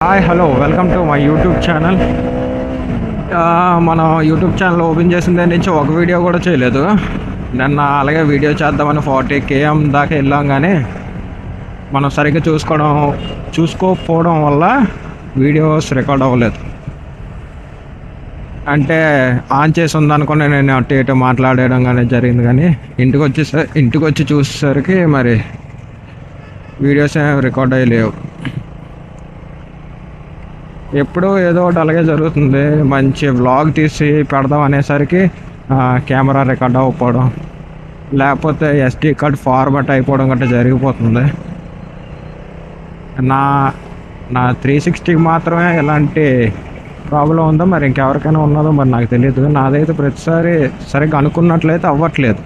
Hi hello welcome to my YouTube channel. మన YouTube channel open చేసిన దగ్గర నుంచి ఒక వీడియో కూడా చేయలేదు. నిన్న అలాగే వీడియో చేద్దామని 40 km దాకా వెళ్ళాం, కానీ మనం సరిగ్గా చూసుకోకపోవడం వల్ల వీడియోస్ రికార్డ్ అవ్వలేదు. అంటే ఆన్ చేసి ఉందనుకుని నేను అటు ఇటు మాట్లాడడం కానీ జరిగింది, కానీ ఇంటికి వచ్చి చూసేసరికి మరి వీడియోస్ ఏం రికార్డ్ అయ్యలేవు. ఎప్పుడూ ఏదో ఒకటి అలాగే జరుగుతుంది. మంచి వ్లాగ్ తీసి పెడదాం అనేసరికి కెమెరా రికార్డ్ అవ్వకపోవడం, లేకపోతే SD కార్డ్ ఫార్మాట్ అయిపోవడం గట్రా జరిగిపోతుంది. నా 360కి మాత్రమే ఎలాంటి ప్రాబ్లం ఉందో, మరి ఇంకెవరికైనా ఉన్నదో మరి నాకు తెలియదు. నాదైతే ప్రతిసారి సరిగ్గా అనుకున్నట్లయితే అవ్వట్లేదు.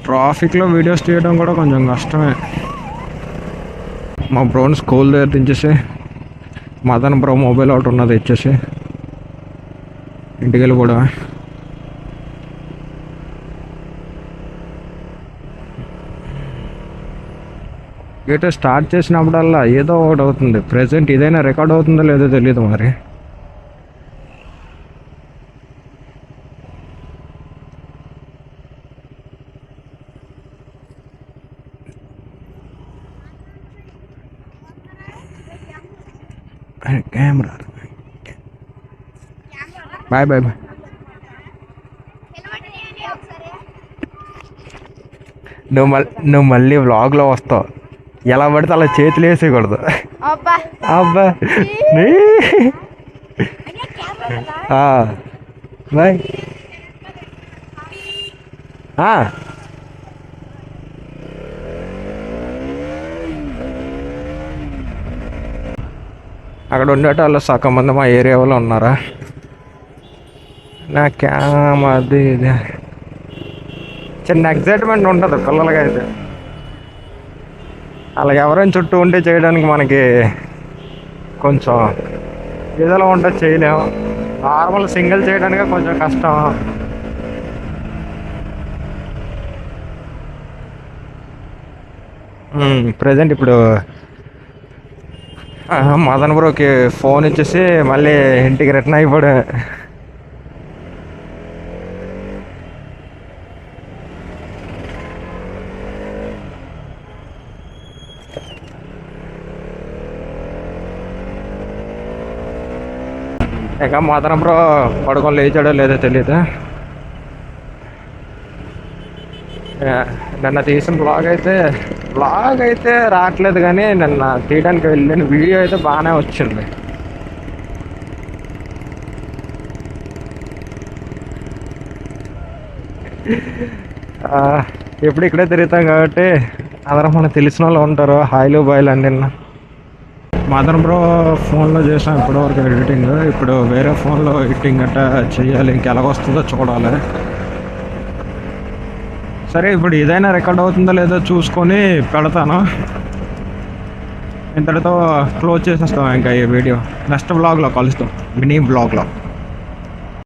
ట్రాఫిక్లో వీడియోస్ తీయడం కూడా కొంచెం కష్టమే. మా బ్రోని స్కూల్ దగ్గర దించేసి మదన్ బ్రో మొబైల్ ఒకటి ఉన్నది ఇచ్చేసి ఇంటికి వెళ్ళిపోవడమే. వీడియో స్టార్ట్ చేసినప్పుడల్లా ఏదో ఒకటి అవుతుంది. ప్రెజెంట్ ఇదైనా రికార్డ్ అవుతుందో లేదో తెలియదు మరి. Camera bye bye bye. నువ్వు మళ్ళీ వ్లాగ్లో వస్తావు. ఎలా పడితే అలా చేతులు వేసేయకూడదు. అబ్బా బాయ్. అక్కడ ఉండేటోళ్ళు సగం మంది మా ఏరియా వాళ్ళు ఉన్నారా. నా క్యామ్ అది ఇది చిన్న ఎగ్జైట్మెంట్ ఉంటుంది పిల్లలకి అయితే. అలాగే ఎవరైనా చుట్టూ ఉంటే చేయడానికి మనకి కొంచెం ఏదోలా ఉంటుంది, చేయలేము. నార్మల్ సింగిల్ చేయడానికి కొంచెం కష్టం. ప్రజెంట్ ఇప్పుడు మదన్ బ్రోకి ఫోన్ ఇచ్చేసి మళ్ళీ ఇంటికి రిటర్న్ అయిపోయాడు. ఇక మదన్ బ్రో పడుకొని లేచాడో లేదో తెలియదు. నిన్న తీసిన బ్లాగ్ అయితే రావట్లేదు, కానీ నిన్న తీయడానికి వెళ్ళిన వీడియో అయితే బాగానే వచ్చింది. ఎప్పుడు ఇక్కడే తిరుగుతాం కాబట్టి అందరూ మనకు తెలిసిన వాళ్ళు ఉంటారు. హాయిలు బాయిలు అని. నిన్న మదన్ బ్రో ఫోన్లో చేసాం ఇప్పటివరకు ఎడిటింగ్. ఇప్పుడు వేరే ఫోన్లో ఎడిటింగ్ గట్టా చేయాలి. ఇంకెలాగొస్తుందో చూడాలి. సరే, ఇప్పుడు ఏదైనా రికార్డ్ అవుతుందో లేదో చూసుకొని పెడతాను. ఇంతటితో క్లోజ్ చేసేస్తాం ఇంకా ఈ వీడియో. నెక్స్ట్ బ్లాగ్లో కలుస్తాం, మినీ బ్లాగ్లో.